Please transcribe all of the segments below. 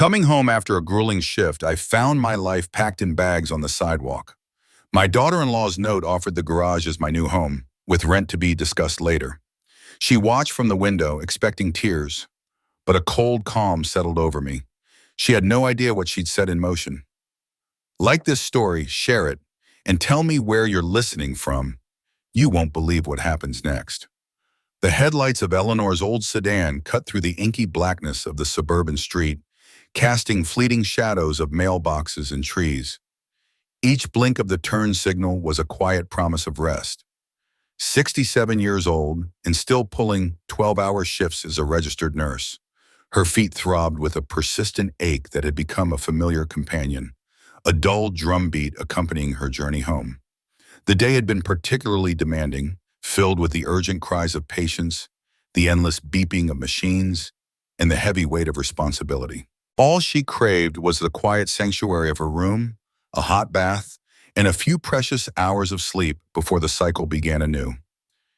Coming home after a grueling shift, I found my life packed in bags on the sidewalk. My daughter-in-law's note offered the garage as my new home, with rent to be discussed later. She watched from the window, expecting tears, but a cold calm settled over me. She had no idea what she'd set in motion. Like this story, share it, and tell me where you're listening from. You won't believe what happens next. The headlights of Eleanor's old sedan cut through the inky blackness of the suburban street, casting fleeting shadows of mailboxes and trees. Each blink of the turn signal was a quiet promise of rest. 67 years old and still pulling 12-hour shifts as a registered nurse. Her feet throbbed with a persistent ache that had become a familiar companion, a dull drumbeat accompanying her journey home. The day had been particularly demanding, filled with the urgent cries of patients, the endless beeping of machines, and the heavy weight of responsibility. All she craved was the quiet sanctuary of her room, a hot bath, and a few precious hours of sleep before the cycle began anew.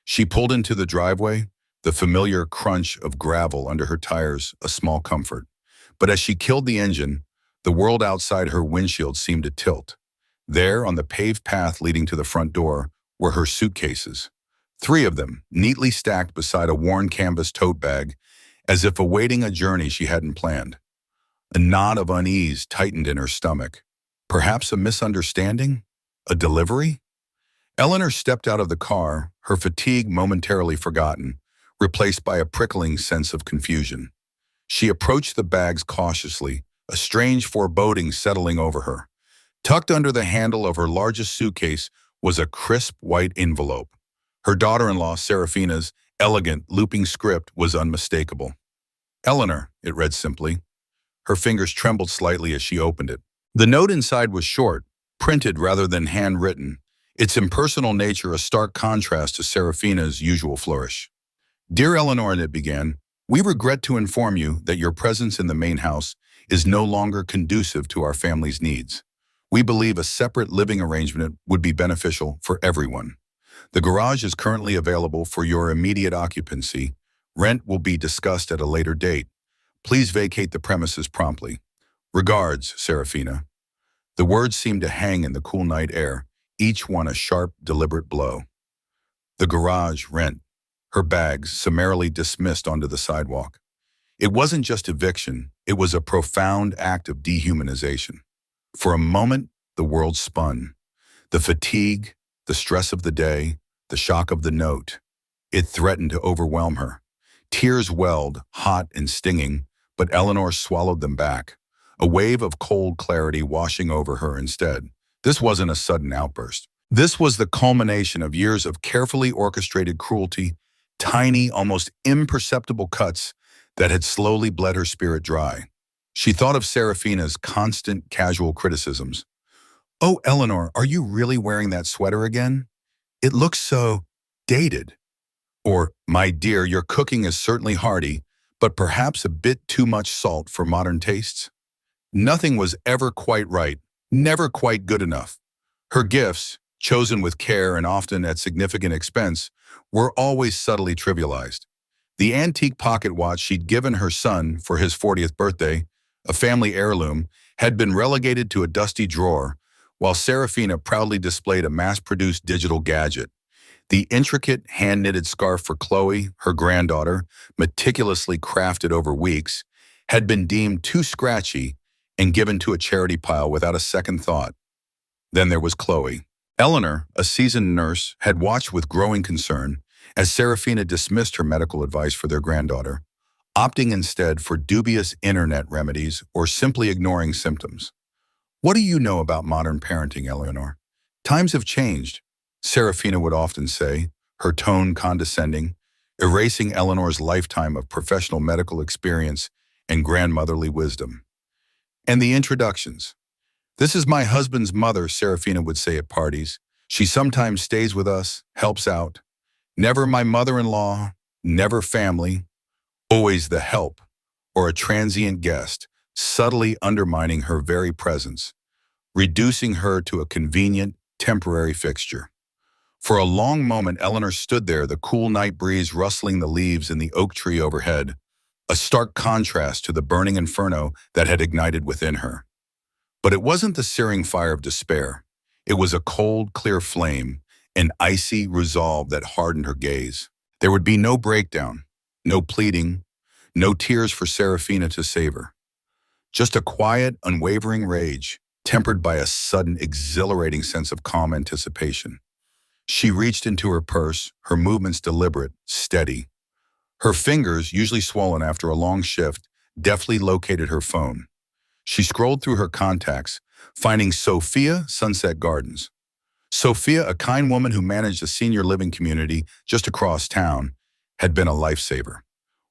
She pulled into the driveway, the familiar crunch of gravel under her tires a small comfort. But as she killed the engine, the world outside her windshield seemed to tilt. There, on the paved path leading to the front door, were her suitcases. 3 of them, neatly stacked beside a worn canvas tote bag, as if awaiting a journey she hadn't planned. A knot of unease tightened in her stomach. Perhaps a misunderstanding? A delivery? Eleanor stepped out of the car, her fatigue momentarily forgotten, replaced by a prickling sense of confusion. She approached the bags cautiously, a strange foreboding settling over her. Tucked under the handle of her largest suitcase was a crisp white envelope. Her daughter-in-law, Serafina's elegant, looping script was unmistakable. "Eleanor," it read simply. Her fingers trembled slightly as she opened it. The note inside was short, printed rather than handwritten, its impersonal nature a stark contrast to Serafina's usual flourish. "Dear Eleanor," and it began, "we regret to inform you that your presence in the main house is no longer conducive to our family's needs. We believe a separate living arrangement would be beneficial for everyone. The garage is currently available for your immediate occupancy. Rent will be discussed at a later date. Please vacate the premises promptly. Regards, Serafina." The words seemed to hang in the cool night air, each one a sharp, deliberate blow. The garage, rent, her bags summarily dismissed onto the sidewalk. It wasn't just eviction, it was a profound act of dehumanization. For a moment, the world spun. The fatigue, the stress of the day, the shock of the note. It threatened to overwhelm her. Tears welled, hot and stinging, but Eleanor swallowed them back, a wave of cold clarity washing over her instead. This wasn't a sudden outburst. This was the culmination of years of carefully orchestrated cruelty, tiny, almost imperceptible cuts that had slowly bled her spirit dry. She thought of Serafina's constant, casual criticisms. "Oh, Eleanor, are you really wearing that sweater again? It looks so dated." Or, "My dear, your cooking is certainly hearty, but perhaps a bit too much salt for modern tastes." Nothing was ever quite right, never quite good enough. Her gifts, chosen with care and often at significant expense, were always subtly trivialized. The antique pocket watch she'd given her son for his 40th birthday, a family heirloom, had been relegated to a dusty drawer, while Serafina proudly displayed a mass-produced digital gadget. The intricate hand-knitted scarf for Chloe, her granddaughter, meticulously crafted over weeks, had been deemed too scratchy and given to a charity pile without a second thought. Then there was Chloe. Eleanor, a seasoned nurse, had watched with growing concern as Serafina dismissed her medical advice for their granddaughter, opting instead for dubious internet remedies or simply ignoring symptoms. "What do you know about modern parenting, Eleanor? Times have changed," Serafina would often say, her tone condescending, erasing Eleanor's lifetime of professional medical experience and grandmotherly wisdom. And the introductions. "This is my husband's mother," Serafina would say at parties. "She sometimes stays with us, helps out. Never my mother-in-law, never family, always the help, or a transient guest, subtly undermining her very presence, reducing her to a convenient, temporary fixture." For a long moment, Eleanor stood there, the cool night breeze rustling the leaves in the oak tree overhead, a stark contrast to the burning inferno that had ignited within her. But it wasn't the searing fire of despair. It was a cold, clear flame, an icy resolve that hardened her gaze. There would be no breakdown, no pleading, no tears for Serafina to save her. Just a quiet, unwavering rage, tempered by a sudden, exhilarating sense of calm anticipation. She reached into her purse, her movements deliberate, steady. Her fingers, usually swollen after a long shift, deftly located her phone. She scrolled through her contacts, finding Sophia, Sunset Gardens. Sophia, a kind woman who managed a senior living community just across town, had been a lifesaver.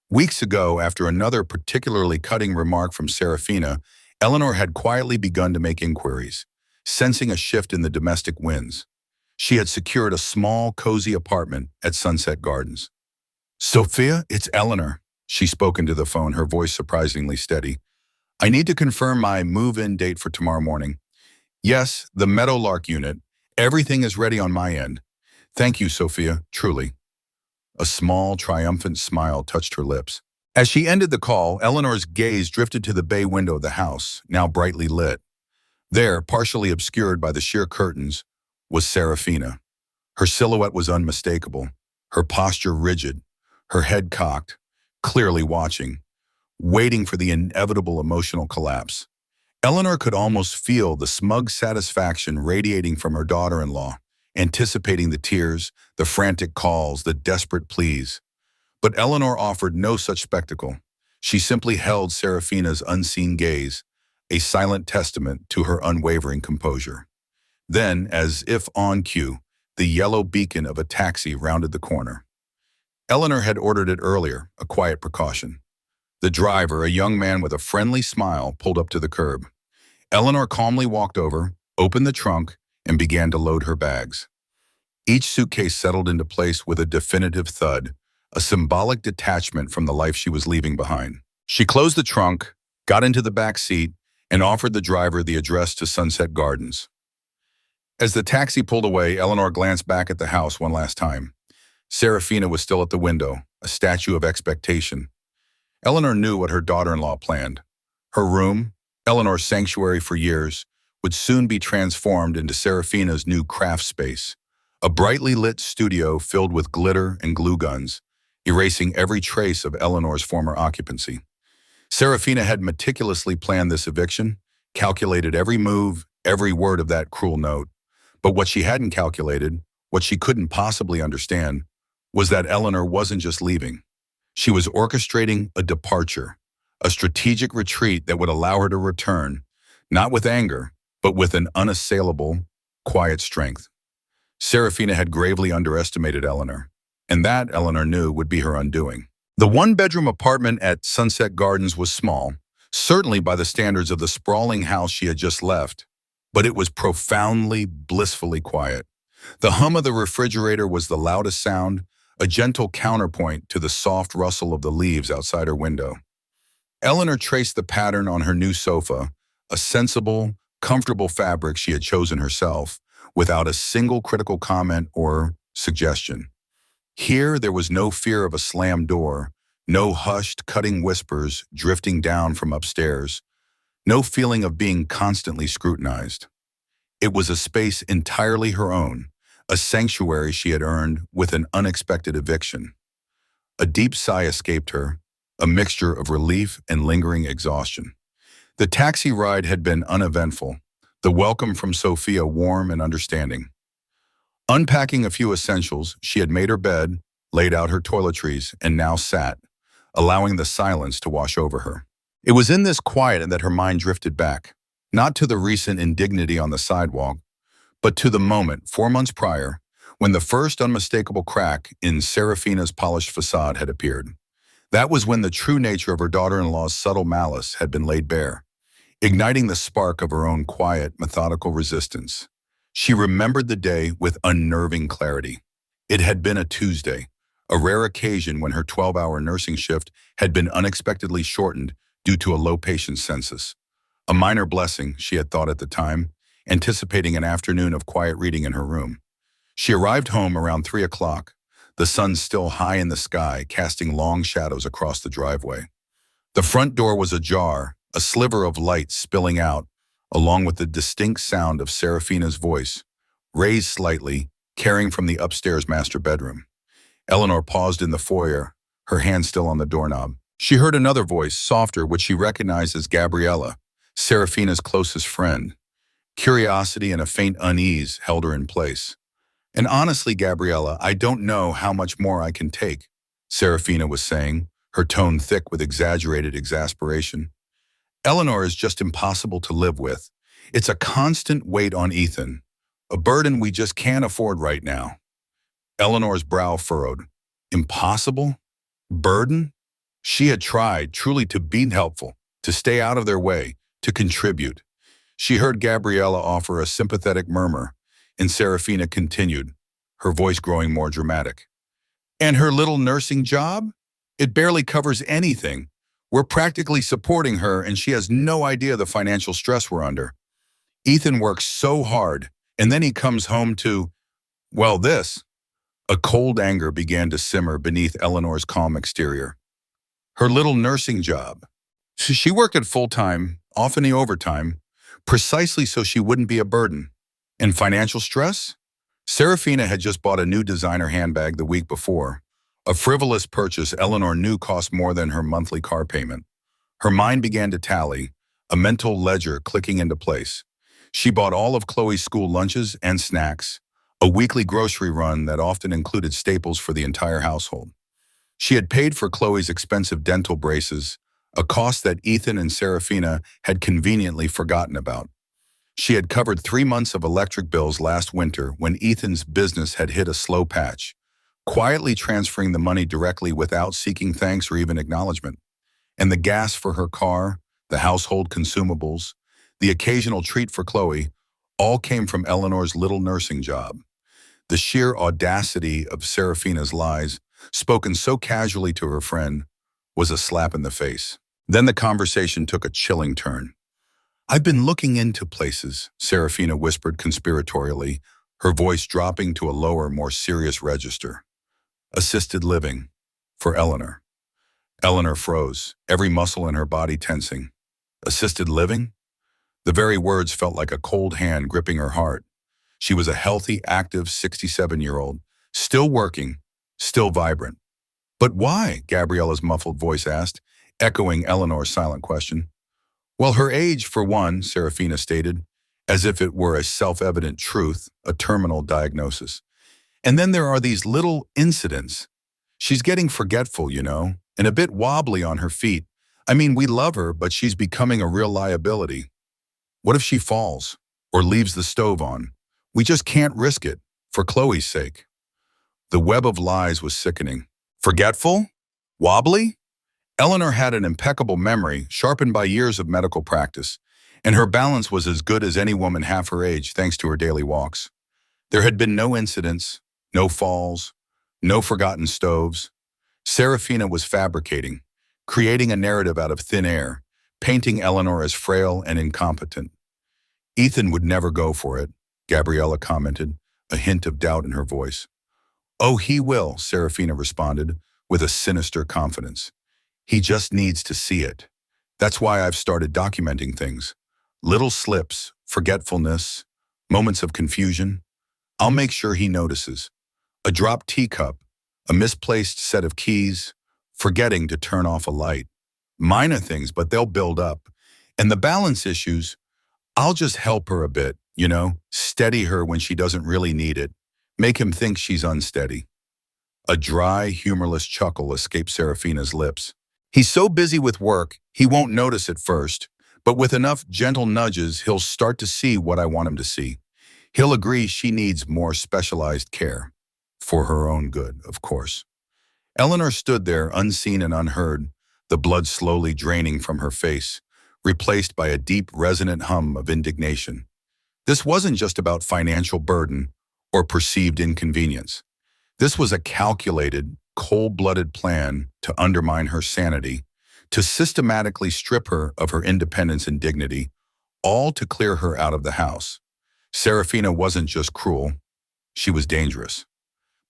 Weeks ago, after another particularly cutting remark from Serafina, Eleanor had quietly begun to make inquiries, sensing a shift in the domestic winds. She had secured a small, cozy apartment at Sunset Gardens. "Sophia, it's Eleanor," she spoke into the phone, her voice surprisingly steady. "I need to confirm my move-in date for tomorrow morning. Yes, the Meadowlark unit. Everything is ready on my end. Thank you, Sophia, truly." A small, triumphant smile touched her lips. As she ended the call, Eleanor's gaze drifted to the bay window of the house, now brightly lit. There, partially obscured by the sheer curtains, was Serafina. Her silhouette was unmistakable, her posture rigid, her head cocked, clearly watching, waiting for the inevitable emotional collapse. Eleanor could almost feel the smug satisfaction radiating from her daughter-in-law, anticipating the tears, the frantic calls, the desperate pleas. But Eleanor offered no such spectacle. She simply held Serafina's unseen gaze, a silent testament to her unwavering composure. Then, as if on cue, the yellow beacon of a taxi rounded the corner. Eleanor had ordered it earlier, a quiet precaution. The driver, a young man with a friendly smile, pulled up to the curb. Eleanor calmly walked over, opened the trunk, and began to load her bags. Each suitcase settled into place with a definitive thud, a symbolic detachment from the life she was leaving behind. She closed the trunk, got into the back seat, and offered the driver the address to Sunset Gardens. As the taxi pulled away, Eleanor glanced back at the house one last time. Serafina was still at the window, a statue of expectation. Eleanor knew what her daughter-in-law planned. Her room, Eleanor's sanctuary for years, would soon be transformed into Serafina's new craft space, a brightly lit studio filled with glitter and glue guns, erasing every trace of Eleanor's former occupancy. Serafina had meticulously planned this eviction, calculated every move, every word of that cruel note. But what she hadn't calculated, what she couldn't possibly understand, was that Eleanor wasn't just leaving. She was orchestrating a departure, a strategic retreat that would allow her to return, not with anger, but with an unassailable, quiet strength. Serafina had gravely underestimated Eleanor, and that, Eleanor knew, would be her undoing. The one-bedroom apartment at Sunset Gardens was small, certainly by the standards of the sprawling house she had just left, but it was profoundly, blissfully quiet. The hum of the refrigerator was the loudest sound, a gentle counterpoint to the soft rustle of the leaves outside her window. Eleanor traced the pattern on her new sofa, a sensible, comfortable fabric she had chosen herself, without a single critical comment or suggestion. Here, there was no fear of a slammed door, no hushed, cutting whispers drifting down from upstairs, no feeling of being constantly scrutinized. It was a space entirely her own, a sanctuary she had earned with an unexpected eviction. A deep sigh escaped her, a mixture of relief and lingering exhaustion. The taxi ride had been uneventful, the welcome from Sophia warm and understanding. Unpacking a few essentials, she had made her bed, laid out her toiletries, and now sat, allowing the silence to wash over her. It was in this quiet that her mind drifted back, not to the recent indignity on the sidewalk, but to the moment, 4 months prior, when the first unmistakable crack in Serafina's polished facade had appeared. That was when the true nature of her daughter-in-law's subtle malice had been laid bare, igniting the spark of her own quiet, methodical resistance. She remembered the day with unnerving clarity. It had been a Tuesday, a rare occasion when her 12-hour nursing shift had been unexpectedly shortened due to a low patient census. A minor blessing, she had thought at the time, anticipating an afternoon of quiet reading in her room. She arrived home around 3 o'clock, the sun still high in the sky, casting long shadows across the driveway. The front door was ajar, a sliver of light spilling out, along with the distinct sound of Serafina's voice, raised slightly, carrying from the upstairs master bedroom. Eleanor paused in the foyer, her hand still on the doorknob. She heard another voice, softer, which she recognized as Gabriella, Serafina's closest friend. Curiosity and a faint unease held her in place. And honestly, Gabriella, I don't know how much more I can take, Serafina was saying, her tone thick with exaggerated exasperation. Eleanor is just impossible to live with. It's a constant weight on Ethan, a burden we just can't afford right now. Eleanor's brow furrowed. Impossible? Burden? She had tried, truly, to be helpful, to stay out of their way, to contribute. She heard Gabriella offer a sympathetic murmur, and Serafina continued, her voice growing more dramatic. And her little nursing job? It barely covers anything. We're practically supporting her, and she has no idea the financial stress we're under. Ethan works so hard, and then he comes home to, well, this. A cold anger began to simmer beneath Eleanor's calm exterior. Her little nursing job. She worked at full-time, often the overtime, precisely so she wouldn't be a burden. And financial stress? Serafina had just bought a new designer handbag the week before, a frivolous purchase Eleanor knew cost more than her monthly car payment. Her mind began to tally, a mental ledger clicking into place. She bought all of Chloe's school lunches and snacks, a weekly grocery run that often included staples for the entire household. She had paid for Chloe's expensive dental braces, a cost that Ethan and Serafina had conveniently forgotten about. She had covered 3 months of electric bills last winter when Ethan's business had hit a slow patch, quietly transferring the money directly without seeking thanks or even acknowledgement. And the gas for her car, the household consumables, the occasional treat for Chloe, all came from Eleanor's little nursing job. The sheer audacity of Serafina's lies, spoken so casually to her friend, was a slap in the face. Then the conversation took a chilling turn. I've been looking into places, Serafina whispered conspiratorially, her voice dropping to a lower, more serious register. Assisted living. For Eleanor. Eleanor froze, every muscle in her body tensing. Assisted living? The very words felt like a cold hand gripping her heart. She was a healthy, active 67-year-old, still working, still vibrant. But why? Gabriella's muffled voice asked, echoing Eleanor's silent question. Well, her age, for one, Serafina stated, as if it were a self-evident truth, a terminal diagnosis. And then there are these little incidents. She's getting forgetful, and a bit wobbly on her feet. I mean, we love her, but she's becoming a real liability. What if she falls or leaves the stove on? We just can't risk it, for Chloe's sake. The web of lies was sickening. Forgetful? Wobbly? Eleanor had an impeccable memory, sharpened by years of medical practice, and her balance was as good as any woman half her age thanks to her daily walks. There had been no incidents, no falls, no forgotten stoves. Serafina was fabricating, creating a narrative out of thin air, painting Eleanor as frail and incompetent. Ethan would never go for it, Gabriella commented, a hint of doubt in her voice. Oh, he will, Serafina responded, with a sinister confidence. He just needs to see it. That's why I've started documenting things. Little slips, forgetfulness, moments of confusion. I'll make sure he notices. A dropped teacup, a misplaced set of keys, forgetting to turn off a light. Minor things, but they'll build up. And the balance issues, I'll just help her a bit, steady her when she doesn't really need it. Make him think she's unsteady. A dry, humorless chuckle escaped Serafina's lips. He's so busy with work, he won't notice at first, but with enough gentle nudges, he'll start to see what I want him to see. He'll agree she needs more specialized care. For her own good, of course. Eleanor stood there, unseen and unheard, the blood slowly draining from her face, replaced by a deep, resonant hum of indignation. This wasn't just about financial burden or perceived inconvenience. This was a calculated, cold-blooded plan to undermine her sanity, to systematically strip her of her independence and dignity, all to clear her out of the house. Serafina wasn't just cruel, she was dangerous.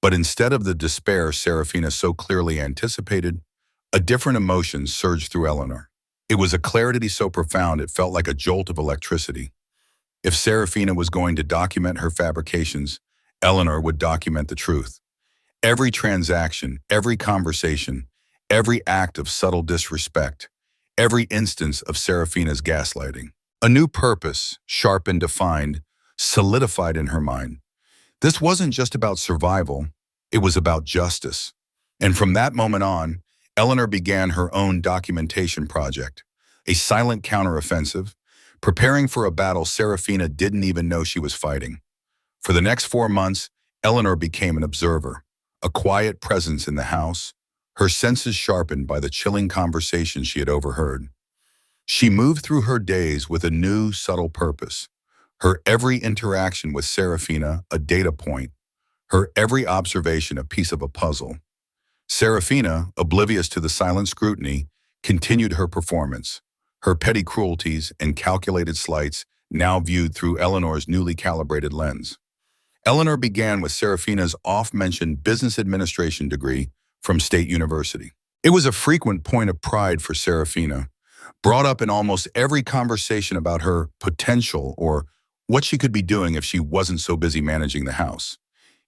But instead of the despair Serafina so clearly anticipated, A different emotion surged through Eleanor. It was a clarity so profound it felt like a jolt of electricity. If Serafina was going to document her fabrications, Eleanor would document the truth. Every transaction, every conversation, every act of subtle disrespect, every instance of Serafina's gaslighting. A new purpose, sharp and defined, solidified in her mind. This wasn't just about survival, it was about justice. And from that moment on, Eleanor began her own documentation project, a silent counteroffensive, preparing for a battle Serafina didn't even know she was fighting. For the next 4 months, Eleanor became an observer, a quiet presence in the house, her senses sharpened by the chilling conversations she had overheard. She moved through her days with a new, subtle purpose, her every interaction with Serafina a data point, her every observation a piece of a puzzle. Serafina, oblivious to the silent scrutiny, continued her performance, her petty cruelties and calculated slights now viewed through Eleanor's newly calibrated lens. Eleanor began with Serafina's oft-mentioned business administration degree from State University. It was a frequent point of pride for Serafina, brought up in almost every conversation about her potential or what she could be doing if she wasn't so busy managing the house.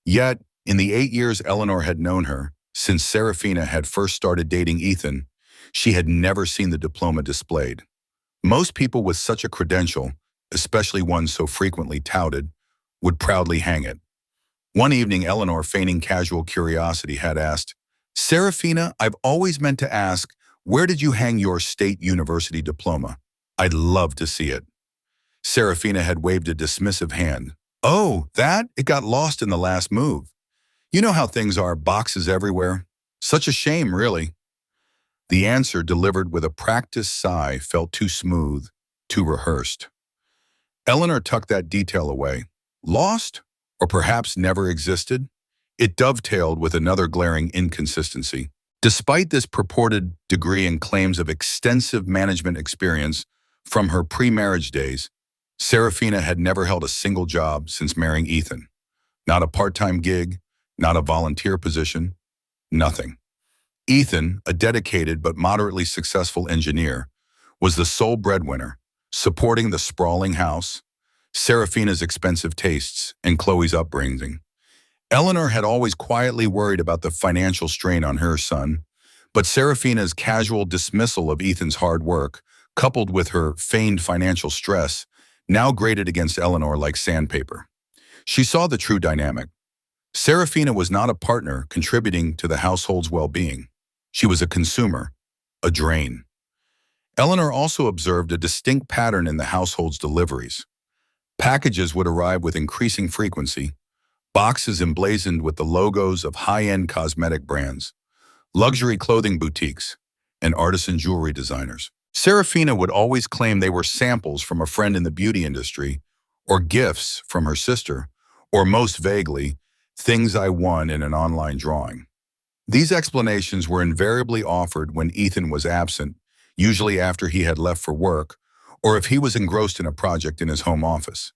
Yet, in the 8 years Eleanor had known her, since Serafina had first started dating Ethan, she had never seen the diploma displayed. Most people with such a credential, especially one so frequently touted, would proudly hang it. One evening, Eleanor, feigning casual curiosity, had asked, "Serafina, I've always meant to ask, where did you hang your State University diploma? I'd love to see it." Serafina had waved a dismissive hand. "Oh, that? It got lost in the last move. You know how things are, boxes everywhere. Such a shame, really." The answer, delivered with a practiced sigh, felt too smooth, too rehearsed. Eleanor tucked that detail away. Lost? Or perhaps never existed? It dovetailed with another glaring inconsistency. Despite this purported degree and claims of extensive management experience from her pre-marriage days, Serafina had never held a single job since marrying Ethan. Not a part-time gig, not a volunteer position, nothing. Ethan, a dedicated but moderately successful engineer, was the sole breadwinner, supporting the sprawling house, Serafina's expensive tastes, and Chloe's upbringing. Eleanor had always quietly worried about the financial strain on her son, but Serafina's casual dismissal of Ethan's hard work, coupled with her feigned financial stress, now grated against Eleanor like sandpaper. She saw the true dynamic. Serafina was not a partner contributing to the household's well-being. She was a consumer, a drain. Eleanor also observed a distinct pattern in the household's deliveries. Packages would arrive with increasing frequency, boxes emblazoned with the logos of high-end cosmetic brands, luxury clothing boutiques, and artisan jewelry designers. Serafina would always claim they were samples from a friend in the beauty industry, or gifts from her sister, or most vaguely, things I won in an online drawing. These explanations were invariably offered when Ethan was absent, usually after he had left for work, or if he was engrossed in a project in his home office.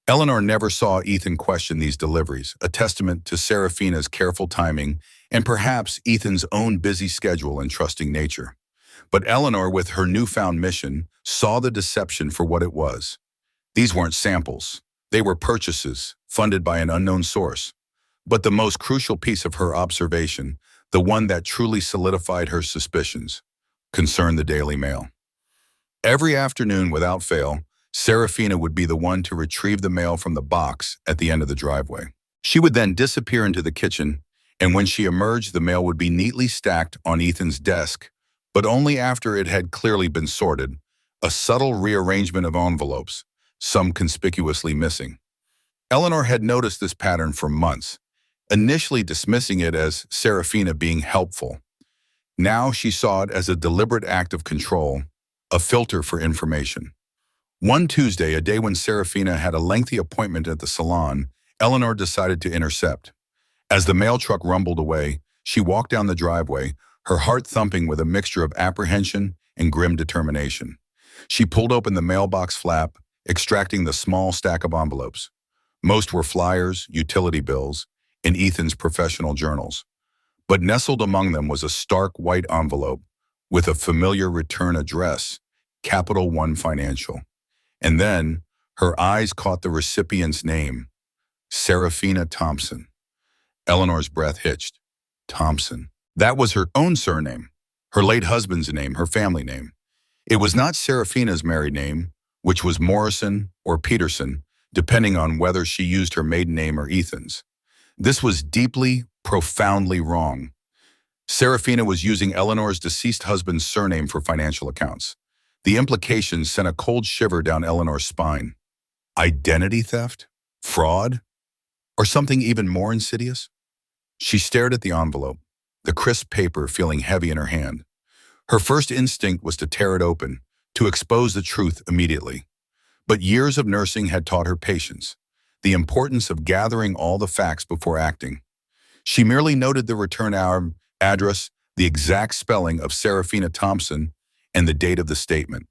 Eleanor never saw Ethan question these deliveries, a testament to Serafina's careful timing and perhaps Ethan's own busy schedule and trusting nature. But Eleanor, with her newfound mission, saw the deception for what it was. These weren't samples. They were purchases, funded by an unknown source. But the most crucial piece of her observation, the one that truly solidified her suspicions, concerned the Daily Mail. Every afternoon, without fail, Serafina would be the one to retrieve the mail from the box at the end of the driveway. She would then disappear into the kitchen, and when she emerged, the mail would be neatly stacked on Ethan's desk, but only after it had clearly been sorted, a subtle rearrangement of envelopes, some conspicuously missing. Eleanor had noticed this pattern for months, initially dismissing it as Serafina being helpful. Now she saw it as a deliberate act of control, a filter for information. One Tuesday, a day when Serafina had a lengthy appointment at the salon, Eleanor decided to intercept. As the mail truck rumbled away, she walked down the driveway, her heart thumping with a mixture of apprehension and grim determination. She pulled open the mailbox flap, extracting the small stack of envelopes. Most were flyers, utility bills, and Ethan's professional journals. But nestled among them was a stark white envelope, with a familiar return address, Capital One Financial. And then her eyes caught the recipient's name, Serafina Thompson. Eleanor's breath hitched. Thompson. That was her own surname, her late husband's name, her family name. It was not Serafina's married name, which was Morrison or Peterson, depending on whether she used her maiden name or Ethan's. This was deeply, profoundly wrong. Serafina was using Eleanor's deceased husband's surname for financial accounts. The implications sent a cold shiver down Eleanor's spine. Identity theft? Fraud? Or something even more insidious? She stared at the envelope, the crisp paper feeling heavy in her hand. Her first instinct was to tear it open, to expose the truth immediately. But years of nursing had taught her patience, the importance of gathering all the facts before acting. She merely noted the return address, the exact spelling of Serafina Thompson, and the date of the statement.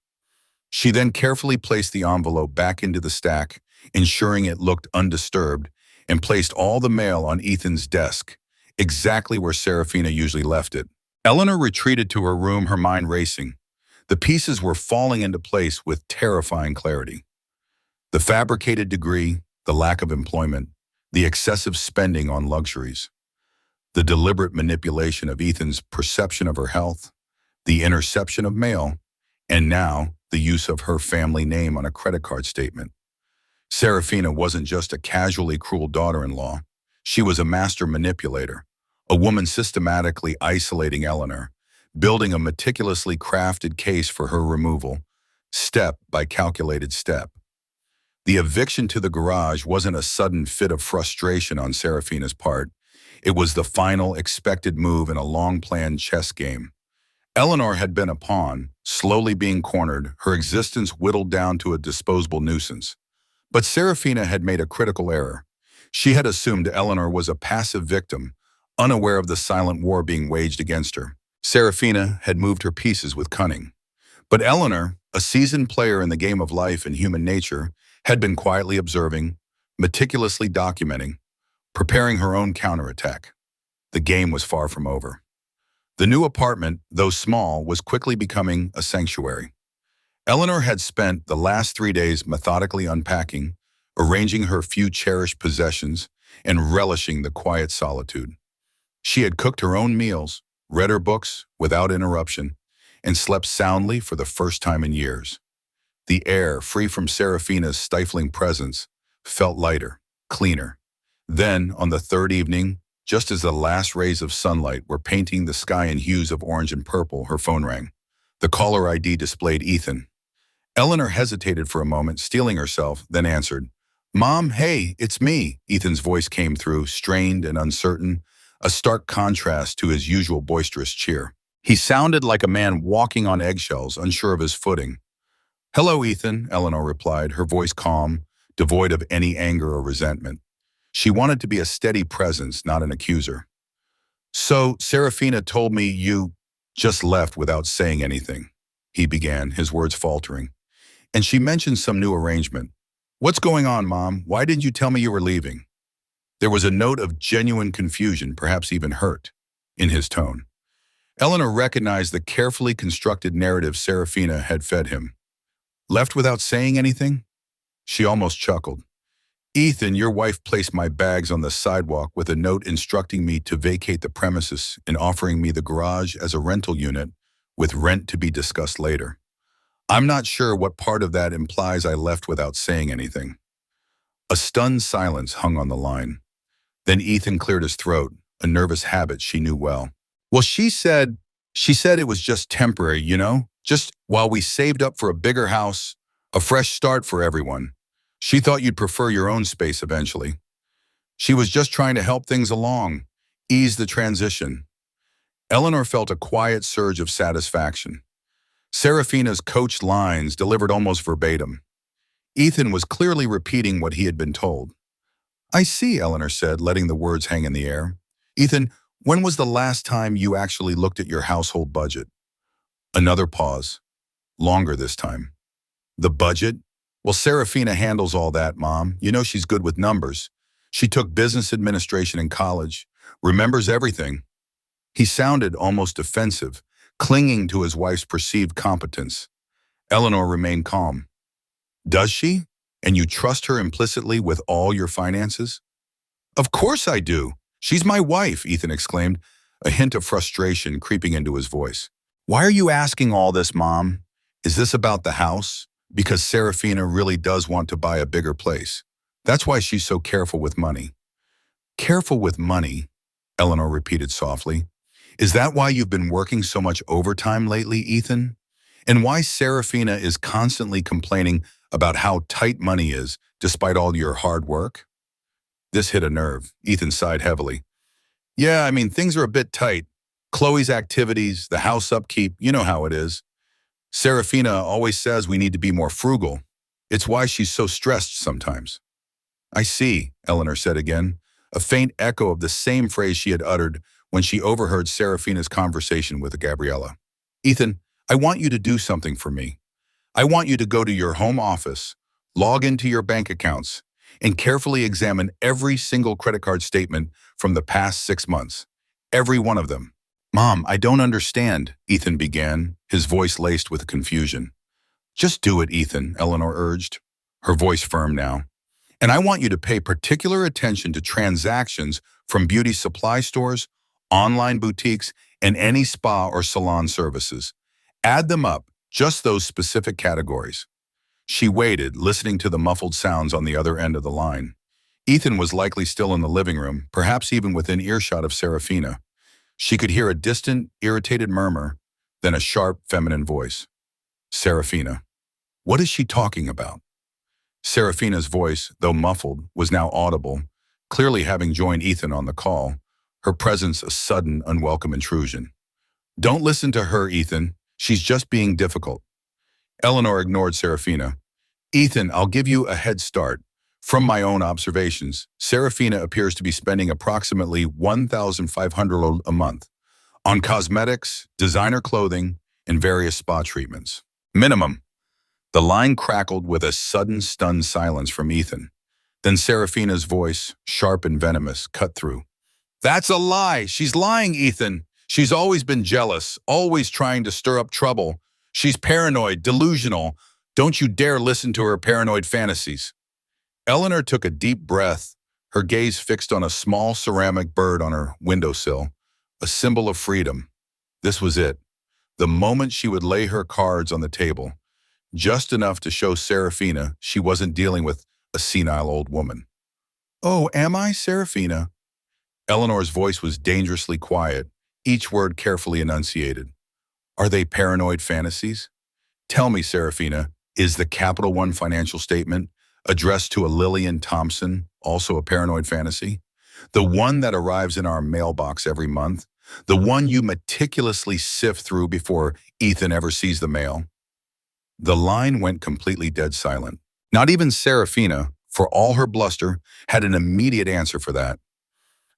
She then carefully placed the envelope back into the stack, ensuring it looked undisturbed, and placed all the mail on Ethan's desk, exactly where Serafina usually left it. Eleanor retreated to her room, her mind racing. The pieces were falling into place with terrifying clarity. The fabricated degree, the lack of employment, the excessive spending on luxuries, the deliberate manipulation of Ethan's perception of her health, the interception of mail, and now the use of her family name on a credit card statement. Serafina wasn't just a casually cruel daughter-in-law. She was a master manipulator, a woman systematically isolating Eleanor, building a meticulously crafted case for her removal, step by calculated step. The eviction to the garage wasn't a sudden fit of frustration on Serafina's part. It was the final expected move in a long-planned chess game. Eleanor had been a pawn, slowly being cornered, her existence whittled down to a disposable nuisance. But Serafina had made a critical error. She had assumed Eleanor was a passive victim, unaware of the silent war being waged against her. Serafina had moved her pieces with cunning. But Eleanor, a seasoned player in the game of life and human nature, had been quietly observing, meticulously documenting, preparing her own counterattack. The game was far from over. The new apartment, though small, was quickly becoming a sanctuary. Eleanor had spent the last 3 days methodically unpacking, arranging her few cherished possessions, and relishing the quiet solitude. She had cooked her own meals, read her books without interruption, and slept soundly for the first time in years. The air, free from Serafina's stifling presence, felt lighter, cleaner. Then, on the third evening, just as the last rays of sunlight were painting the sky in hues of orange and purple, her phone rang. The caller ID displayed Ethan. Eleanor hesitated for a moment, steeling herself, then answered. "Mom, hey, it's me." Ethan's voice came through, strained and uncertain, a stark contrast to his usual boisterous cheer. He sounded like a man walking on eggshells, unsure of his footing. "Hello, Ethan," Eleanor replied, her voice calm, devoid of any anger or resentment. She wanted to be a steady presence, not an accuser. "So, Serafina told me you just left without saying anything," he began, his words faltering. "And she mentioned some new arrangement. What's going on, Mom? Why didn't you tell me you were leaving?" There was a note of genuine confusion, perhaps even hurt, in his tone. Eleanor recognized the carefully constructed narrative Serafina had fed him. "Left without saying anything?" She almost chuckled. "Ethan, your wife placed my bags on the sidewalk with a note instructing me to vacate the premises and offering me the garage as a rental unit with rent to be discussed later. I'm not sure what part of that implies I left without saying anything." A stunned silence hung on the line. Then Ethan cleared his throat, a nervous habit she knew well. "Well, she said it was just temporary, just while we saved up for a bigger house, a fresh start for everyone. She thought you'd prefer your own space eventually. She was just trying to help things along, ease the transition." Eleanor felt a quiet surge of satisfaction. Serafina's coached lines delivered almost verbatim. Ethan was clearly repeating what he had been told. "I see," Eleanor said, letting the words hang in the air. "Ethan, when was the last time you actually looked at your household budget?" Another pause. Longer this time. "The budget? Well, Serafina handles all that, Mom. You know she's good with numbers. She took business administration in college, remembers everything." He sounded almost defensive, clinging to his wife's perceived competence. Eleanor remained calm. Does she? And you trust her implicitly with all your finances? Of course I do. She's my wife, Ethan exclaimed, a hint of frustration creeping into his voice. Why are you asking all this, Mom? Is this about the house? Because Serafina really does want to buy a bigger place. That's why she's so careful with money. Careful with money, Eleanor repeated softly. Is that why you've been working so much overtime lately, Ethan? And why Serafina is constantly complaining about how tight money is despite all your hard work? This hit a nerve. Ethan sighed heavily. Yeah, I mean, things are a bit tight. Chloe's activities, the house upkeep, you know how it is. Serafina always says we need to be more frugal. It's why she's so stressed sometimes. I see, Eleanor said again, a faint echo of the same phrase she had uttered when she overheard Serafina's conversation with Gabriella. Ethan, I want you to do something for me. I want you to go to your home office, log into your bank accounts, and carefully examine every single credit card statement from the past 6 months. Every one of them. Mom, I don't understand, Ethan began, his voice laced with confusion. Just do it, Ethan, Eleanor urged, her voice firm now. And I want you to pay particular attention to transactions from beauty supply stores, online boutiques, and any spa or salon services. Add them up, just those specific categories. She waited, listening to the muffled sounds on the other end of the line. Ethan was likely still in the living room, perhaps even within earshot of Serafina. She could hear a distant, irritated murmur, then a sharp, feminine voice. Serafina. What is she talking about? Serafina's voice, though muffled, was now audible, clearly having joined Ethan on the call, her presence a sudden, unwelcome intrusion. Don't listen to her, Ethan. She's just being difficult. Eleanor ignored Serafina. Ethan, I'll give you a head start. From my own observations, Serafina appears to be spending approximately $1,500 a month on cosmetics, designer clothing, and various spa treatments. Minimum. The line crackled with a sudden stunned silence from Ethan. Then Serafina's voice, sharp and venomous, cut through. That's a lie. She's lying, Ethan. She's always been jealous, always trying to stir up trouble. She's paranoid, delusional. Don't you dare listen to her paranoid fantasies. Eleanor took a deep breath, her gaze fixed on a small ceramic bird on her windowsill, a symbol of freedom. This was it. The moment she would lay her cards on the table, just enough to show Serafina she wasn't dealing with a senile old woman. Oh, am I, Serafina? Eleanor's voice was dangerously quiet, each word carefully enunciated. Are they paranoid fantasies? Tell me, Serafina, is the Capital One financial statement addressed to a Lillian Thompson also a paranoid fantasy? The one that arrives in our mailbox every month? The one you meticulously sift through before Ethan ever sees the mail? The line went completely dead silent. Not even Serafina, for all her bluster, had an immediate answer for that.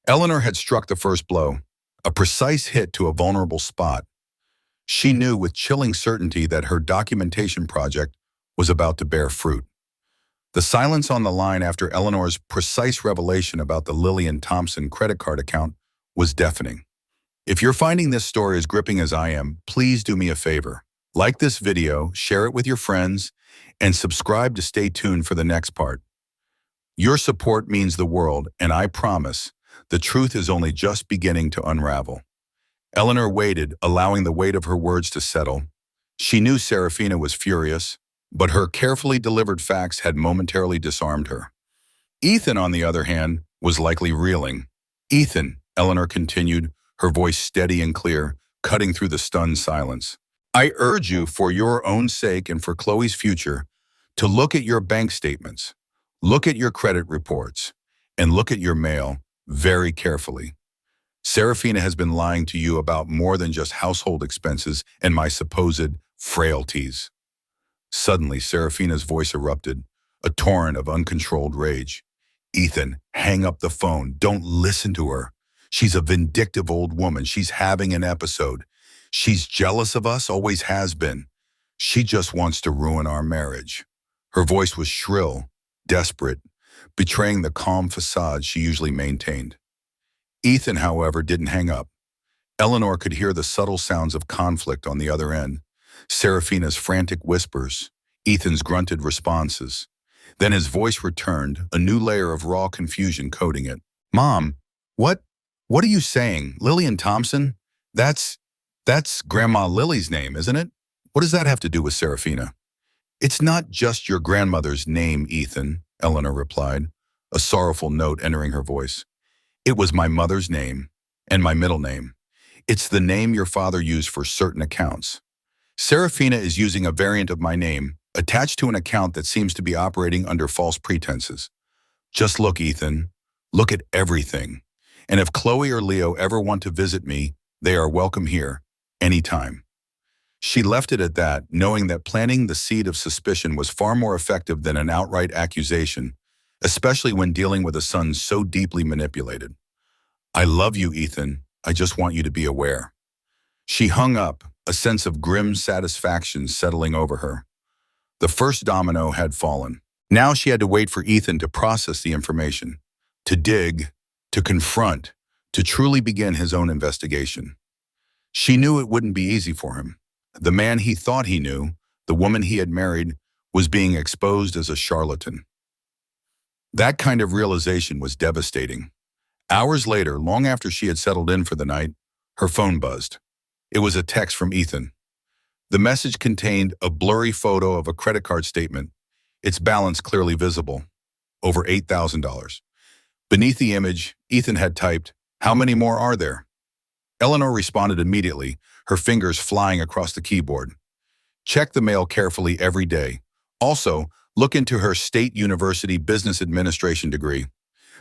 Eleanor had struck the first blow, a precise hit to a vulnerable spot. She knew with chilling certainty that her documentation project was about to bear fruit. The silence on the line after Eleanor's precise revelation about the Lillian Thompson credit card account was deafening. If you're finding this story as gripping as I am, please do me a favor. Like this video, share it with your friends, and subscribe to stay tuned for the next part. Your support means the world, and I promise, the truth is only just beginning to unravel. Eleanor waited, allowing the weight of her words to settle. She knew Serafina was furious, but her carefully delivered facts had momentarily disarmed her. Ethan, on the other hand, was likely reeling. Ethan, Eleanor continued, her voice steady and clear, cutting through the stunned silence. I urge you, for your own sake and for Chloe's future, to look at your bank statements, look at your credit reports, and look at your mail very carefully. Serafina has been lying to you about more than just household expenses and my supposed frailties. Suddenly, Serafina's voice erupted, a torrent of uncontrolled rage. Ethan, hang up the phone. Don't listen to her. She's a vindictive old woman. She's having an episode. She's jealous of us, always has been. She just wants to ruin our marriage. Her voice was shrill, desperate, betraying the calm facade she usually maintained. Ethan, however, didn't hang up. Eleanor could hear the subtle sounds of conflict on the other end. Serafina's frantic whispers, Ethan's grunted responses. Then his voice returned, a new layer of raw confusion coating it. Mom, what? What are you saying? Lillian Thompson? That's Grandma Lily's name, isn't it? What does that have to do with Serafina? It's not just your grandmother's name, Ethan, Eleanor replied, a sorrowful note entering her voice. It was my mother's name and my middle name. It's the name your father used for certain accounts. Serafina is using a variant of my name, attached to an account that seems to be operating under false pretenses. Just look, Ethan. Look at everything. And if Chloe or Leo ever want to visit me, they are welcome here, anytime. She left it at that, knowing that planting the seed of suspicion was far more effective than an outright accusation, especially when dealing with a son so deeply manipulated. I love you, Ethan. I just want you to be aware. She hung up, a sense of grim satisfaction settling over her. The first domino had fallen. Now she had to wait for Ethan to process the information, to dig, to confront, to truly begin his own investigation. She knew it wouldn't be easy for him. The man he thought he knew, the woman he had married, was being exposed as a charlatan. That kind of realization was devastating. Hours later, long after she had settled in for the night, her phone buzzed. It was a text from Ethan. The message contained a blurry photo of a credit card statement, its balance clearly visible, over $8,000. Beneath the image, Ethan had typed, "How many more are there?" Eleanor responded immediately, her fingers flying across the keyboard. Check the mail carefully every day. Also, look into her State University Business Administration degree.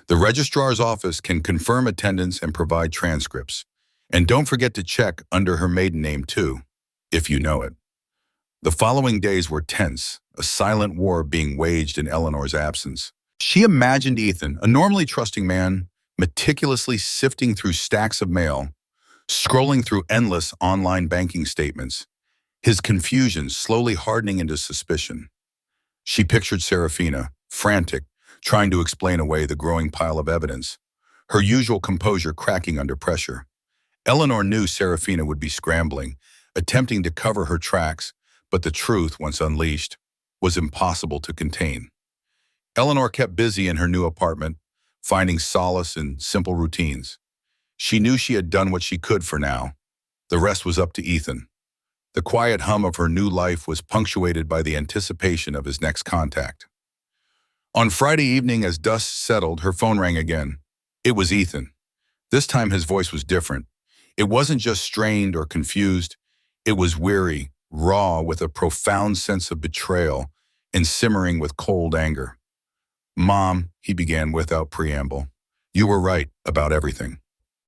The registrar's office can confirm attendance and provide transcripts. And don't forget to check under her maiden name too, if you know it. The following days were tense, a silent war being waged in Eleanor's absence. She imagined Ethan, a normally trusting man, meticulously sifting through stacks of mail, scrolling through endless online banking statements, his confusion slowly hardening into suspicion. She pictured Serafina, frantic, trying to explain away the growing pile of evidence, her usual composure cracking under pressure. Eleanor knew Serafina would be scrambling, attempting to cover her tracks, but the truth, once unleashed, was impossible to contain. Eleanor kept busy in her new apartment, finding solace in simple routines. She knew she had done what she could for now. The rest was up to Ethan. The quiet hum of her new life was punctuated by the anticipation of his next contact. On Friday evening, as dust settled, her phone rang again. It was Ethan. This time his voice was different. It wasn't just strained or confused. It was weary, raw, with a profound sense of betrayal and simmering with cold anger. "Mom," he began without preamble, "you were right about everything.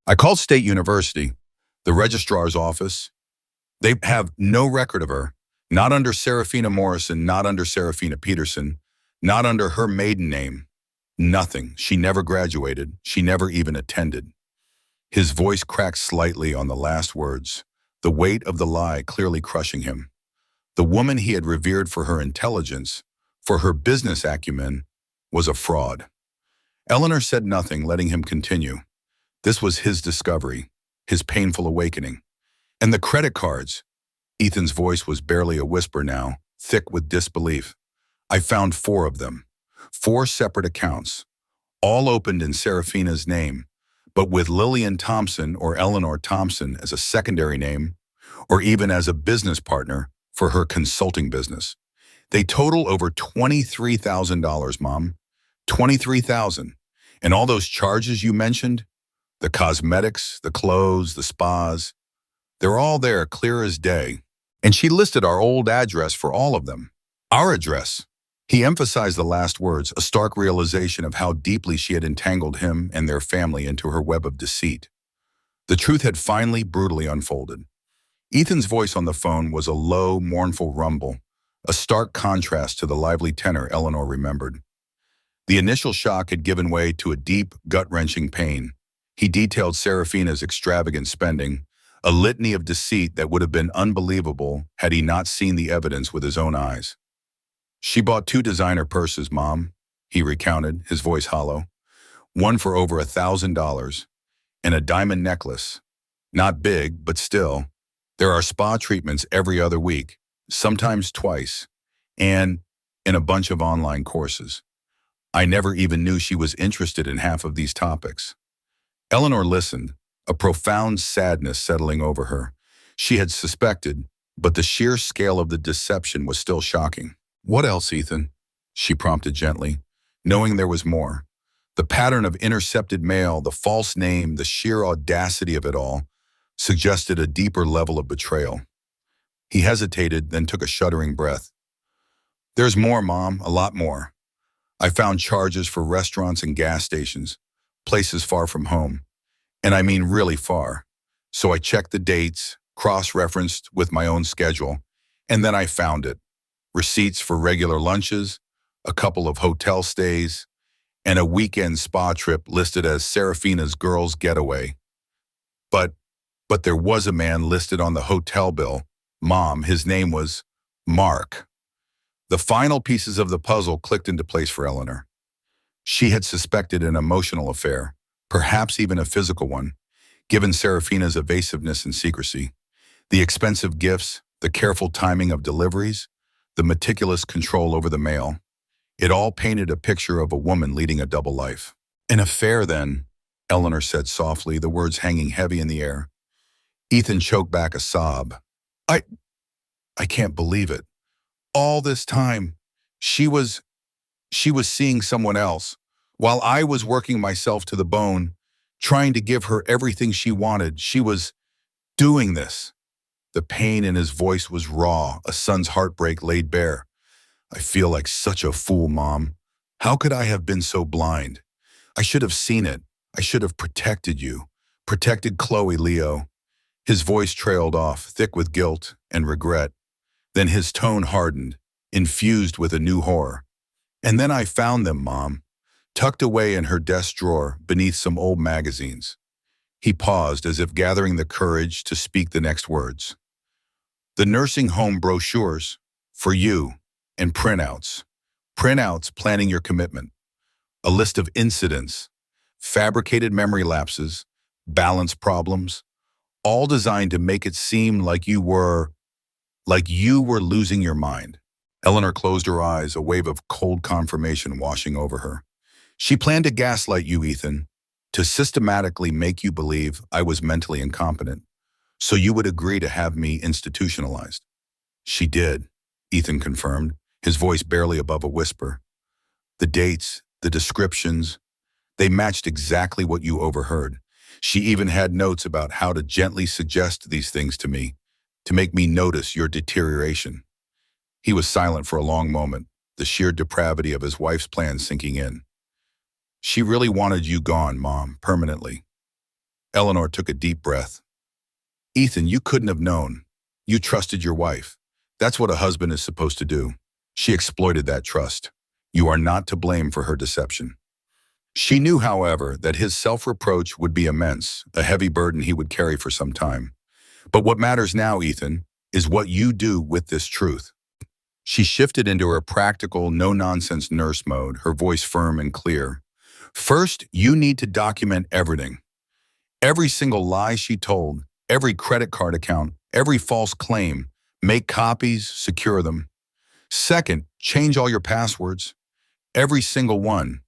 I called State University, the registrar's office. They have no record of her, not under Serafina Morrison, not under Serafina Peterson, not under her maiden name. Nothing. She never graduated. She never even attended." His voice cracked slightly on the last words, the weight of the lie clearly crushing him. The woman he had revered for her intelligence, for her business acumen, was a fraud. Eleanor said nothing, letting him continue. This was his discovery, his painful awakening. And the credit cards. Ethan's voice was barely a whisper now, thick with disbelief. I found 4 of them, 4 separate accounts, all opened in Serafina's name, but with Lillian Thompson or Eleanor Thompson as a secondary name, or even as a business partner for her consulting business. They total over $23,000, Mom. $23,000. And all those charges you mentioned, the cosmetics, the clothes, the spas, they're all there, clear as day. And she listed our old address for all of them. Our address. He emphasized the last words, a stark realization of how deeply she had entangled him and their family into her web of deceit. The truth had finally brutally unfolded. Ethan's voice on the phone was a low, mournful rumble, a stark contrast to the lively tenor Eleanor remembered. The initial shock had given way to a deep, gut-wrenching pain. He detailed Serafina's extravagant spending, a litany of deceit that would have been unbelievable had he not seen the evidence with his own eyes. She bought 2 designer purses, Mom, he recounted, his voice hollow. One for over $1,000, and a diamond necklace. Not big, but still. There are spa treatments every other week, sometimes twice, and in a bunch of online courses. I never even knew she was interested in half of these topics. Eleanor listened, a profound sadness settling over her. She had suspected, but the sheer scale of the deception was still shocking. What else, Ethan? She prompted gently, knowing there was more. The pattern of intercepted mail, the false name, the sheer audacity of it all suggested a deeper level of betrayal. He hesitated, then took a shuddering breath. There's more, Mom, a lot more. I found charges for restaurants and gas stations, places far from home. And I mean really far. So I checked the dates, cross-referenced with my own schedule, and then I found it. Receipts for regular lunches, a couple of hotel stays, and a weekend spa trip listed as Serafina's girls' getaway. But there was a man listed on the hotel bill. Mom, his name was Mark. The final pieces of the puzzle clicked into place for Eleanor. She had suspected an emotional affair, perhaps even a physical one, given Serafina's evasiveness and secrecy. The expensive gifts, the careful timing of deliveries, the meticulous control over the mail. It all painted a picture of a woman leading a double life. An affair, then, Eleanor said softly, the words hanging heavy in the air. Ethan choked back a sob. I can't believe it. All this time, she was seeing someone else, while I was working myself to the bone, trying to give her everything she wanted. She was doing this. The pain in his voice was raw, a son's heartbreak laid bare. I feel like such a fool, Mom. How could I have been so blind? I should have seen it. I should have protected you. Protected Chloe, Leo. His voice trailed off, thick with guilt and regret. Then his tone hardened, infused with a new horror. And then I found them, Mom, tucked away in her desk drawer beneath some old magazines. He paused as if gathering the courage to speak the next words. The nursing home brochures, for you, and printouts. Printouts planning your commitment. A list of incidents, fabricated memory lapses, balance problems, all designed to make it seem like you were losing your mind. Eleanor closed her eyes, a wave of cold confirmation washing over her. She planned to gaslight you, Ethan, to systematically make you believe I was mentally incompetent, so you would agree to have me institutionalized. She did, Ethan confirmed, his voice barely above a whisper. The dates, the descriptions, they matched exactly what you overheard. She even had notes about how to gently suggest these things to me, to make me notice your deterioration. He was silent for a long moment, the sheer depravity of his wife's plan sinking in. She really wanted you gone, Mom, permanently. Eleanor took a deep breath. Ethan, you couldn't have known. You trusted your wife. That's what a husband is supposed to do. She exploited that trust. You are not to blame for her deception. She knew, however, that his self-reproach would be immense, a heavy burden he would carry for some time. But what matters now, Ethan, is what you do with this truth. She shifted into her practical, no-nonsense nurse mode, her voice firm and clear. First, you need to document everything. Every single lie she told, every credit card account, every false claim. Make copies, secure them. Second, change all your passwords. Every single one.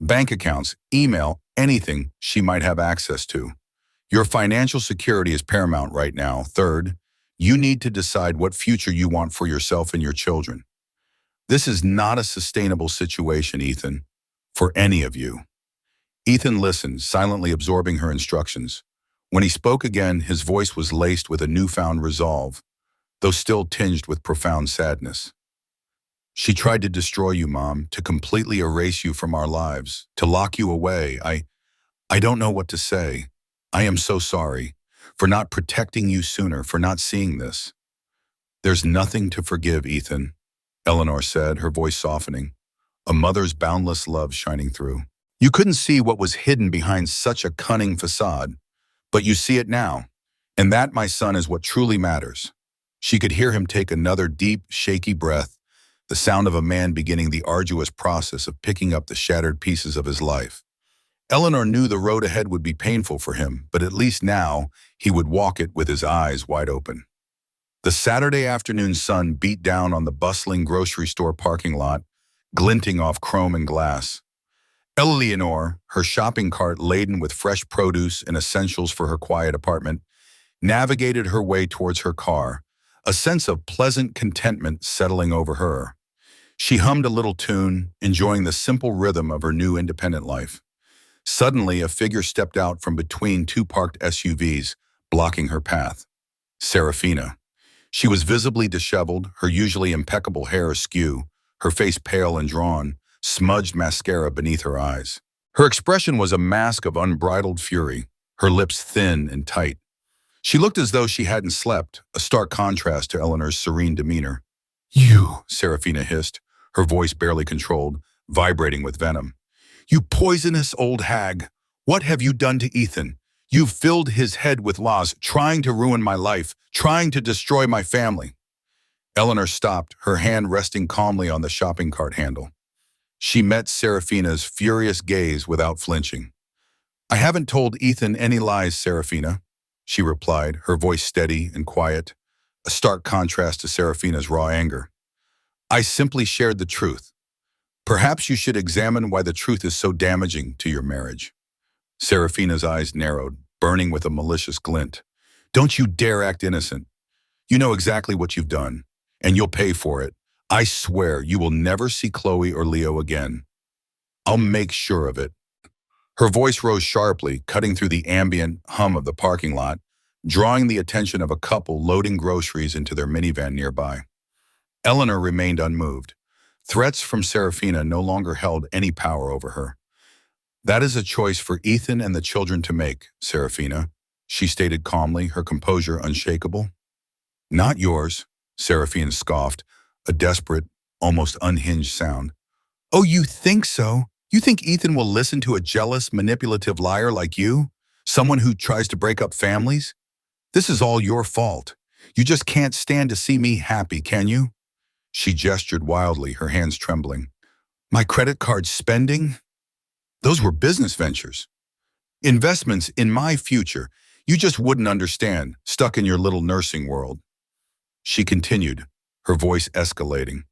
Bank accounts, email, anything she might have access to. Your financial security is paramount right now. Third, you need to decide what future you want for yourself and your children. This is not a sustainable situation, Ethan, for any of you. Ethan listened, silently absorbing her instructions. When he spoke again, his voice was laced with a newfound resolve, though still tinged with profound sadness. She tried to destroy you, Mom, to completely erase you from our lives, to lock you away. I don't know what to say. I am so sorry for not protecting you sooner, for not seeing this. There's nothing to forgive, Ethan, Eleanor said, her voice softening, a mother's boundless love shining through. You couldn't see what was hidden behind such a cunning facade, but you see it now. And that, my son, is what truly matters. She could hear him take another deep, shaky breath, the sound of a man beginning the arduous process of picking up the shattered pieces of his life. Eleanor knew the road ahead would be painful for him, but at least now he would walk it with his eyes wide open. The Saturday afternoon sun beat down on the bustling grocery store parking lot, glinting off chrome and glass. Eleanor, her shopping cart laden with fresh produce and essentials for her quiet apartment, navigated her way towards her car, a sense of pleasant contentment settling over her. She hummed a little tune, enjoying the simple rhythm of her new independent life. Suddenly, a figure stepped out from between two parked SUVs, blocking her path. Serafina. She was visibly disheveled, her usually impeccable hair askew, her face pale and drawn, smudged mascara beneath her eyes. Her expression was a mask of unbridled fury, her lips thin and tight. She looked as though she hadn't slept, a stark contrast to Eleanor's serene demeanor. "You," Serafina hissed, her voice barely controlled, vibrating with venom. "You poisonous old hag. What have you done to Ethan? You've filled his head with lies, trying to ruin my life, trying to destroy my family." Eleanor stopped, her hand resting calmly on the shopping cart handle. She met Serafina's furious gaze without flinching. "I haven't told Ethan any lies, Serafina," she replied, her voice steady and quiet, a stark contrast to Serafina's raw anger. "I simply shared the truth. Perhaps you should examine why the truth is so damaging to your marriage." Serafina's eyes narrowed, burning with a malicious glint. "Don't you dare act innocent. You know exactly what you've done, and you'll pay for it. I swear you will never see Chloe or Leo again. I'll make sure of it." Her voice rose sharply, cutting through the ambient hum of the parking lot, drawing the attention of a couple loading groceries into their minivan nearby. Eleanor remained unmoved. Threats from Serafina no longer held any power over her. "That is a choice for Ethan and the children to make, Serafina," she stated calmly, her composure unshakable. "Not yours," Serafina scoffed, a desperate, almost unhinged sound. "Oh, you think so? You think Ethan will listen to a jealous, manipulative liar like you? Someone who tries to break up families? This is all your fault. You just can't stand to see me happy, can you?" She gestured wildly, her hands trembling. "My credit card spending? Those were business ventures. Investments in my future. You just wouldn't understand, stuck in your little nursing world." She continued, her voice escalating.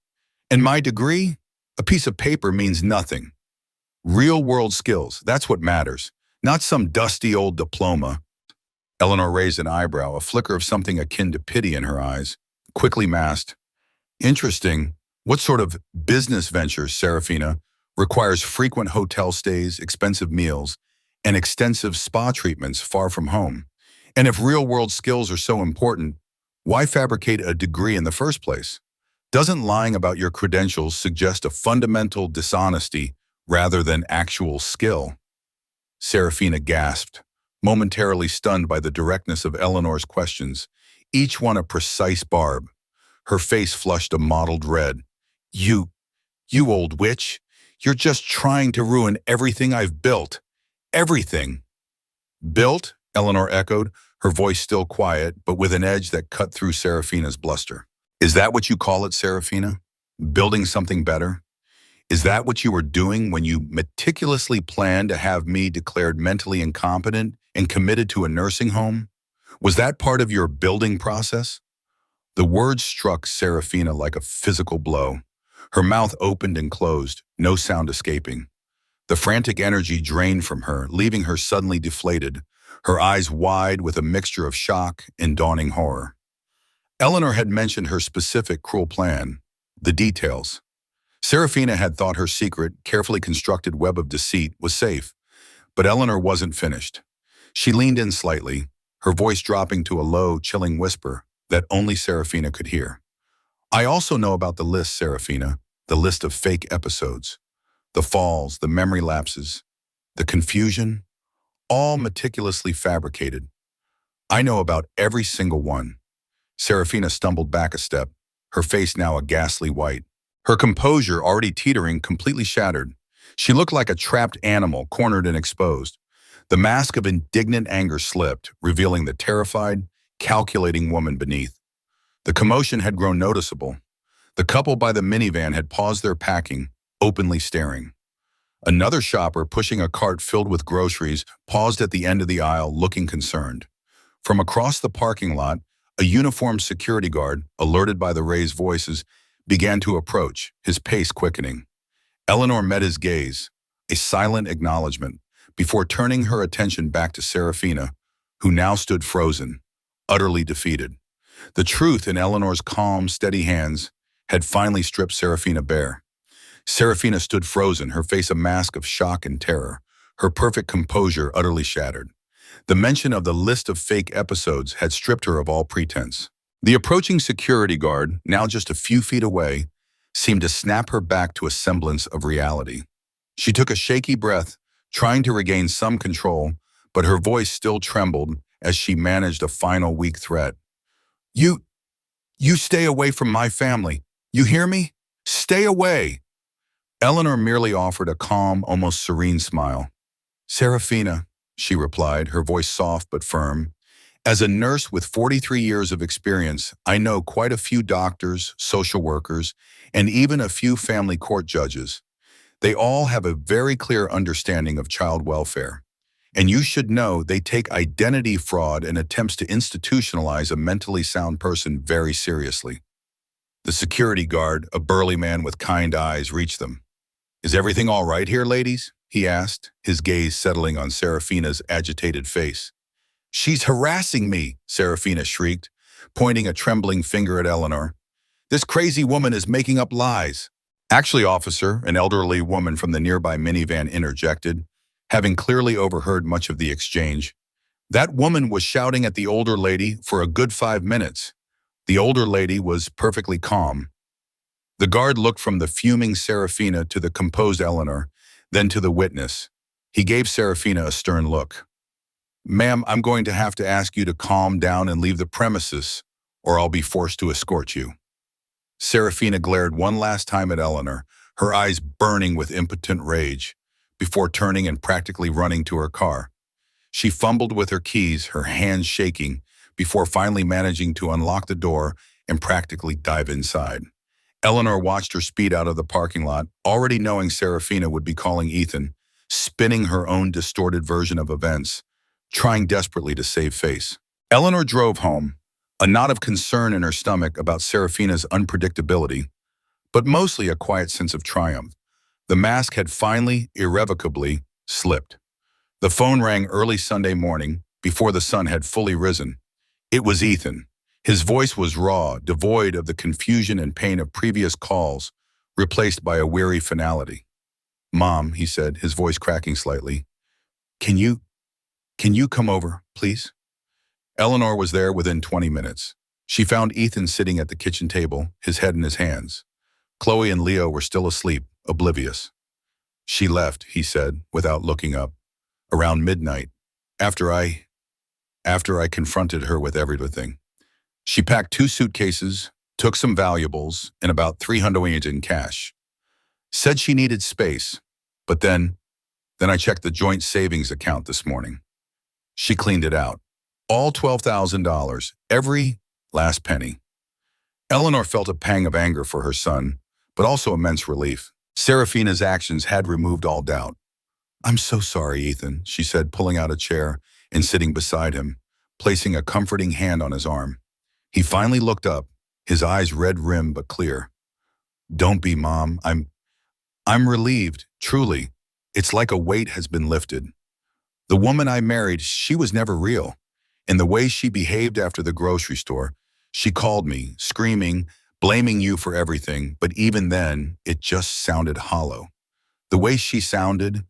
"And my degree? A piece of paper means nothing. Real-world skills, that's what matters, not some dusty old diploma." Eleanor raised an eyebrow, a flicker of something akin to pity in her eyes, quickly masked. "Interesting. What sort of business ventures, Serafina, requires frequent hotel stays, expensive meals, and extensive spa treatments far from home? And if real-world skills are so important, why fabricate a degree in the first place? Doesn't lying about your credentials suggest a fundamental dishonesty rather than actual skill?" Serafina gasped, momentarily stunned by the directness of Eleanor's questions, each one a precise barb. Her face flushed a mottled red. You old witch, you're just trying to ruin everything I've built. Everything." "Built?" Eleanor echoed, her voice still quiet, but with an edge that cut through Serafina's bluster. "Is that what you call it, Serafina? Building something better? Is that what you were doing when you meticulously planned to have me declared mentally incompetent and committed to a nursing home? Was that part of your building process?" The words struck Serafina like a physical blow. Her mouth opened and closed, no sound escaping. The frantic energy drained from her, leaving her suddenly deflated, her eyes wide with a mixture of shock and dawning horror. Eleanor had mentioned her specific cruel plan, the details. Serafina had thought her secret, carefully constructed web of deceit was safe, but Eleanor wasn't finished. She leaned in slightly, her voice dropping to a low, chilling whisper that only Serafina could hear. "I also know about the list, Serafina, the list of fake episodes. The falls, the memory lapses, the confusion, all meticulously fabricated. I know about every single one." Serafina stumbled back a step, her face now a ghastly white. Her composure, already teetering, completely shattered. She looked like a trapped animal, cornered and exposed. The mask of indignant anger slipped, revealing the terrified, calculating woman beneath. The commotion had grown noticeable. The couple by the minivan had paused their packing, openly staring. Another shopper, pushing a cart filled with groceries, paused at the end of the aisle looking concerned. From across the parking lot, a uniformed security guard, alerted by the raised voices, began to approach, his pace quickening. Eleanor met his gaze, a silent acknowledgement, before turning her attention back to Serafina, who now stood frozen, utterly defeated. The truth in Eleanor's calm, steady hands had finally stripped Serafina bare. Serafina stood frozen, her face a mask of shock and terror, her perfect composure utterly shattered. The mention of the list of fake episodes had stripped her of all pretense. The approaching security guard, now just a few feet away, seemed to snap her back to a semblance of reality. She took a shaky breath, trying to regain some control, but her voice still trembled as she managed a final weak threat. You stay away from my family. You hear me? Stay away. Eleanor merely offered a calm, almost serene smile. Serafina, she replied, her voice soft but firm. As a nurse with 43 years of experience, I know quite a few doctors, social workers, and even a few family court judges. They all have a very clear understanding of child welfare. And you should know they take identity fraud and attempts to institutionalize a mentally sound person very seriously. The security guard, a burly man with kind eyes, reached them. Is everything all right here, ladies? He asked, his gaze settling on Serafina's agitated face. She's harassing me, Serafina shrieked, pointing a trembling finger at Eleanor. This crazy woman is making up lies. Actually, officer, an elderly woman from the nearby minivan interjected, having clearly overheard much of the exchange. That woman was shouting at the older lady for a good 5 minutes. The older lady was perfectly calm. The guard looked from the fuming Serafina to the composed Eleanor, then to the witness. He gave Serafina a stern look. Ma'am, I'm going to have to ask you to calm down and leave the premises, or I'll be forced to escort you. Serafina glared one last time at Eleanor, her eyes burning with impotent rage, before turning and practically running to her car. She fumbled with her keys, her hands shaking, before finally managing to unlock the door and practically dive inside. Eleanor watched her speed out of the parking lot, already knowing Serafina would be calling Ethan, spinning her own distorted version of events, trying desperately to save face. Eleanor drove home, a knot of concern in her stomach about Serafina's unpredictability, but mostly a quiet sense of triumph. The mask had finally, irrevocably, slipped. The phone rang early Sunday morning, before the sun had fully risen. It was Ethan. His voice was raw, devoid of the confusion and pain of previous calls, replaced by a weary finality. Mom, he said, his voice cracking slightly. Can you come over, please? Eleanor was there within 20 minutes. She found Ethan sitting at the kitchen table, his head in his hands. Chloe and Leo were still asleep, oblivious. She left, he said, without looking up, around midnight, after I confronted her with everything. She packed 2 suitcases, took some valuables, and about $300 in cash. Said she needed space, but then I checked the joint savings account this morning. She cleaned it out. All $12,000, every last penny. Eleanor felt a pang of anger for her son, but also immense relief. Serafina's actions had removed all doubt. I'm so sorry, Ethan, she said, pulling out a chair and sitting beside him, placing a comforting hand on his arm. He finally looked up, his eyes red-rimmed but clear. Don't be, Mom. I'm relieved, truly. It's like a weight has been lifted. The woman I married, she was never real. And the way she behaved after the grocery store, she called me, screaming, blaming you for everything, but even then, it just sounded hollow. The way she sounded,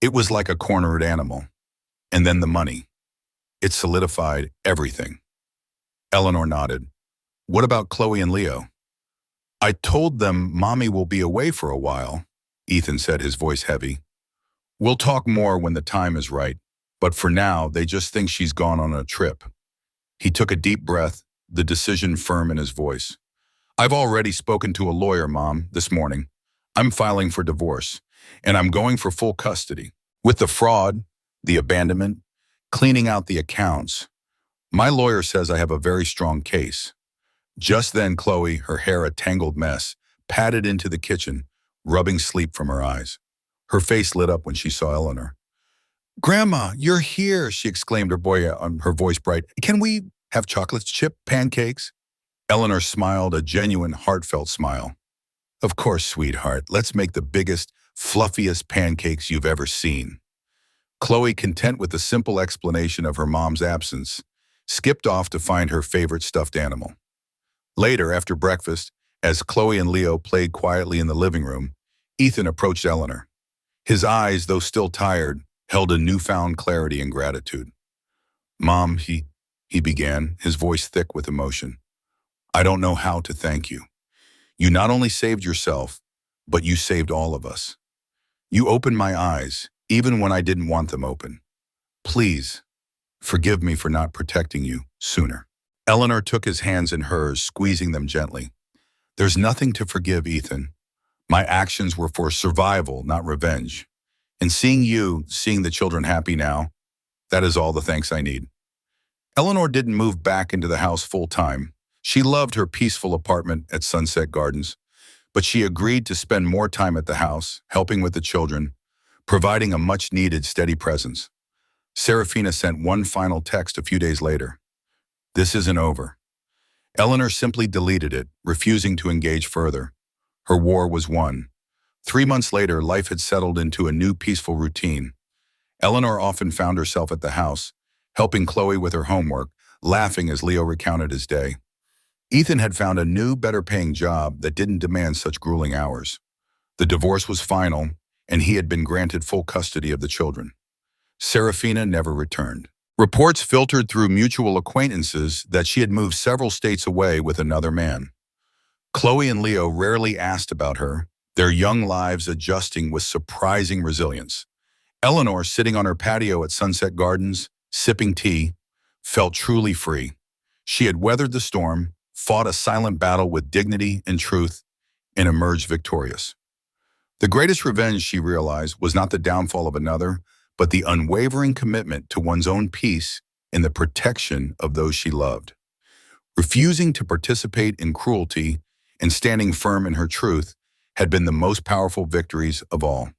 it was like a cornered animal. And then the money. It solidified everything. Eleanor nodded. What about Chloe and Leo? I told them Mommy will be away for a while, Ethan said, his voice heavy. We'll talk more when the time is right, but for now, they just think she's gone on a trip. He took a deep breath, the decision firm in his voice. I've already spoken to a lawyer, Mom, this morning. I'm filing for divorce, and I'm going for full custody. With the fraud, the abandonment, cleaning out the accounts, my lawyer says I have a very strong case. Just then, Chloe, her hair a tangled mess, padded into the kitchen, rubbing sleep from her eyes. Her face lit up when she saw Eleanor. "Grandma, you're here," she exclaimed, her voice bright. "Can we have chocolate chip pancakes?" Eleanor smiled, a genuine, heartfelt smile. "Of course, sweetheart. Let's make the biggest, fluffiest pancakes you've ever seen." Chloe, content with the simple explanation of her mom's absence, skipped off to find her favorite stuffed animal. Later, after breakfast, as Chloe and Leo played quietly in the living room, Ethan approached Eleanor. His eyes, though still tired, held a newfound clarity and gratitude. "Mom," he began, his voice thick with emotion. "I don't know how to thank you. You not only saved yourself, but you saved all of us. You opened my eyes, even when I didn't want them open. Please, forgive me for not protecting you sooner." Eleanor took his hands in hers, squeezing them gently. "There's nothing to forgive, Ethan. My actions were for survival, not revenge. And seeing the children happy now, that is all the thanks I need." Eleanor didn't move back into the house full-time. She loved her peaceful apartment at Sunset Gardens, but she agreed to spend more time at the house, helping with the children, providing a much-needed steady presence. Serafina sent one final text a few days later. "This isn't over." Eleanor simply deleted it, refusing to engage further. Her war was won. 3 months later, life had settled into a new peaceful routine. Eleanor often found herself at the house, helping Chloe with her homework, laughing as Leo recounted his day. Ethan had found a new, better-paying job that didn't demand such grueling hours. The divorce was final, and he had been granted full custody of the children. Serafina never returned. Reports filtered through mutual acquaintances that she had moved several states away with another man. Chloe and Leo rarely asked about her, their young lives adjusting with surprising resilience. Eleanor, sitting on her patio at Sunset Gardens, sipping tea, felt truly free. She had weathered the storm, fought a silent battle with dignity and truth, and emerged victorious. The greatest revenge, she realized, was not the downfall of another, but the unwavering commitment to one's own peace and the protection of those she loved. Refusing to participate in cruelty and standing firm in her truth had been the most powerful victories of all.